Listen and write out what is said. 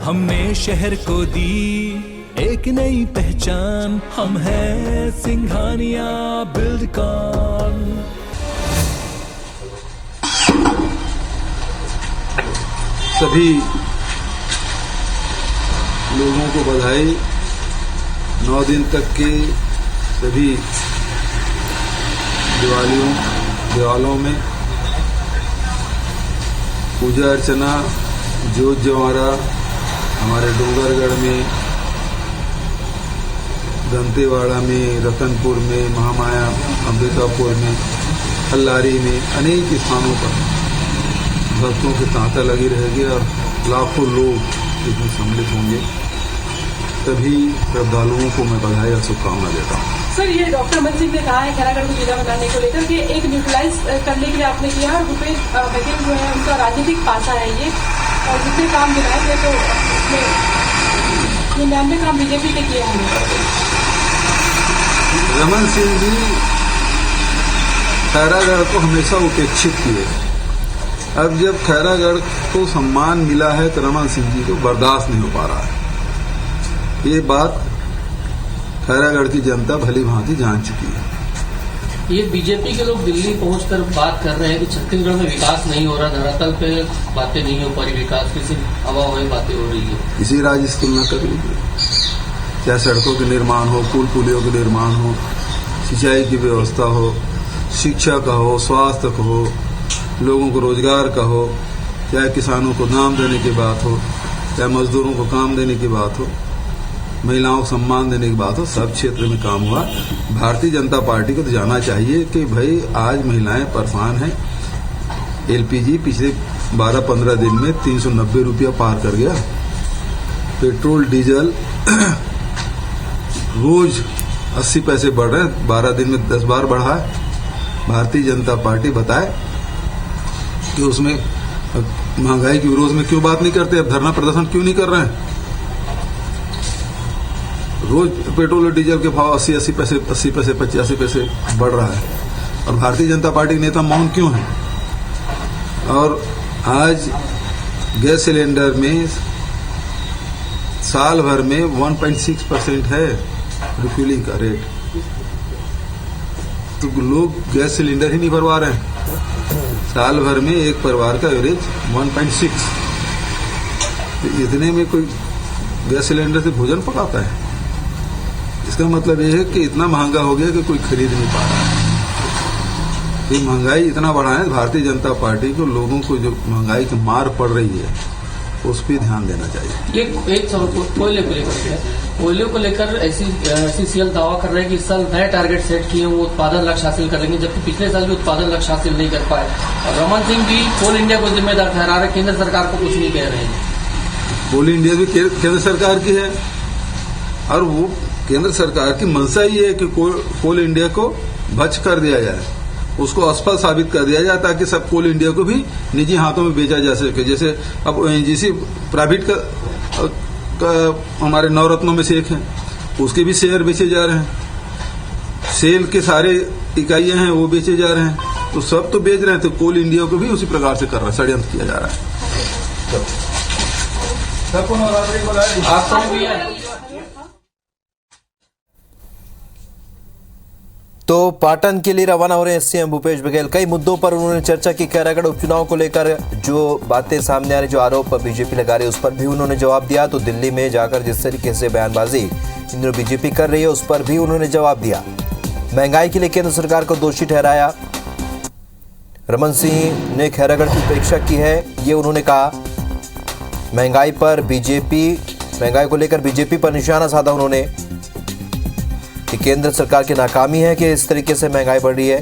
हमने शहर को दी एक नई पहचान, हम हैं सिंघानिया बिल्डकॉन। सभी लोगों को बधाई। 9 दिन तक के सभी दिवालों में पूजा अर्चना, जोत जवारा हमारे डोंगरगढ़ में, दंतेवाड़ा में, रतनपुर में, महामाया अंबिकापुर में, खल्लारी में, अनेक स्थानों पर भक्तों की तांता लगी रहेगी और लाखों लोग इसमें सम्मिलित होंगे। सभी श्रद्धालुओं को मैं बधाई और शुभकामना देता हूँ। सर, ये डॉक्टर अमन सिंह ने कहा है खैरागढ़ को जिला बनाने को लेकर कि एक न्यूट्रलाइज करने के लिए आपने किया और भूपेश बघेल जो है उनका राजनीतिक पासा है ये, और जितने काम दिलाए थे तो उसमें 99 काम बीजेपी के किए हैं। रमन सिंह जी खैरागढ़ को हमेशा उपेक्षित किए। अब जब खैरागढ़ को सम्मान मिला है तो रमन सिंह जी को बर्दाश्त नहीं हो पा रहा है। ये बात खैरागढ़ की जनता भली भांति जान चुकी है। ये बीजेपी के लोग दिल्ली पहुंचकर बात कर रहे हैं कि छत्तीसगढ़ में विकास नहीं हो रहा, धरातल पे बातें नहीं हो पा रही, विकास की सिर्फ हवा में बातें हो रही है। इसी राज्य से तुलना कर लीजिए, चाहे सड़कों के निर्माण हो, पुल पुलियों के निर्माण हो, सिंचाई की व्यवस्था हो, शिक्षा का हो, स्वास्थ्य का हो, लोगों को रोजगार का हो, चाहे किसानों को दाम देने की बात हो, चाहे मजदूरों को काम देने की बात हो, महिलाओं को सम्मान देने की बात हो, सब क्षेत्र में काम हुआ। भारतीय जनता पार्टी को तो जानना चाहिए कि भाई आज महिलाएं परेशान हैं। एलपीजी पिछले 12-15 दिन में 390 रुपया पार कर गया। पेट्रोल डीजल रोज 80 पैसे बढ़ रहे हैं, 12 दिन में 10 बार बढ़ा है। भारतीय जनता पार्टी बताए कि उसमें महंगाई के विरोध में क्यों बात नहीं करते, अब धरना प्रदर्शन क्यों नहीं कर रहे हैं। रोज पेट्रोल और डीजल के भाव 80 पैसे 85 पैसे बढ़ रहा है और भारतीय जनता पार्टी के नेता मौन क्यों हैं। और आज गैस सिलेंडर में साल भर में 1.6% है रिफ्यूलिंग का रेट, तो लोग गैस सिलेंडर ही नहीं भरवा रहे हैं। साल भर में एक परिवार का एवरेज 1.6, तो इतने में कोई गैस सिलेंडर से भोजन पकाता है। इसका मतलब यह है कि इतना महंगा हो गया कि कोई खरीद नहीं पा रहा है। ये महंगाई इतना बढ़ा है, भारतीय जनता पार्टी को लोगों को जो महंगाई की मार पड़ रही है उस पर ध्यान देना चाहिए। एक कोयले को लेकर एससीसीएल दावा कर रहे हैं कि इस साल नए टारगेट सेट किए, वो उत्पादन लक्ष्य हासिल करेंगे, जबकि पिछले साल भी उत्पादन लक्ष्य हासिल नहीं कर पाए। और रमन सिंह भी कोल इंडिया को जिम्मेदार ठहरा रहे, केंद्र सरकार को कुछ नहीं कह रहे हैं। कोल इंडिया भी केंद्र सरकार की है और वो केंद्र सरकार की मंशा ही है कि कोल इंडिया को भच कर दिया जाए, उसको असफल साबित कर दिया जाए, ताकि सब कोल इंडिया को भी निजी हाथों में बेचा जा सके। जैसे अब ओएनजीसी प्राइवेट का हमारे नवरत्नों में से एक है, उसके भी शेयर बेचे जा रहे हैं। सेल के सारे इकाइयां हैं वो बेचे जा रहे हैं, तो सब तो बेच रहे हैं, तो कोल इंडिया को भी उसी प्रकार से कर रहा है, षड्यंत्र किया जा रहा है। तो पाटन के लिए रवाना हो रहे हैं सीएम भूपेश बघेल। कई मुद्दों पर उन्होंने चर्चा की। खैरागढ़ उपचुनाव को लेकर जो बातें सामने आ रही, जो आरोप बीजेपी लगा रही है, उस पर भी उन्होंने जवाब दिया। तो दिल्ली में जाकर जिस तरीके से बयानबाजी इन दिनों बीजेपी कर रही है, उस पर भी उन्होंने जवाब दिया। महंगाई के लिए केंद्र सरकार को दोषी ठहराया। रमन सिंह ने खैरागढ़ की उपेक्षा की है, ये उन्होंने कहा। महंगाई को लेकर बीजेपी पर निशाना साधा उन्होंने कि केंद्र सरकार की नाकामी है कि इस तरीके से महंगाई बढ़ रही है।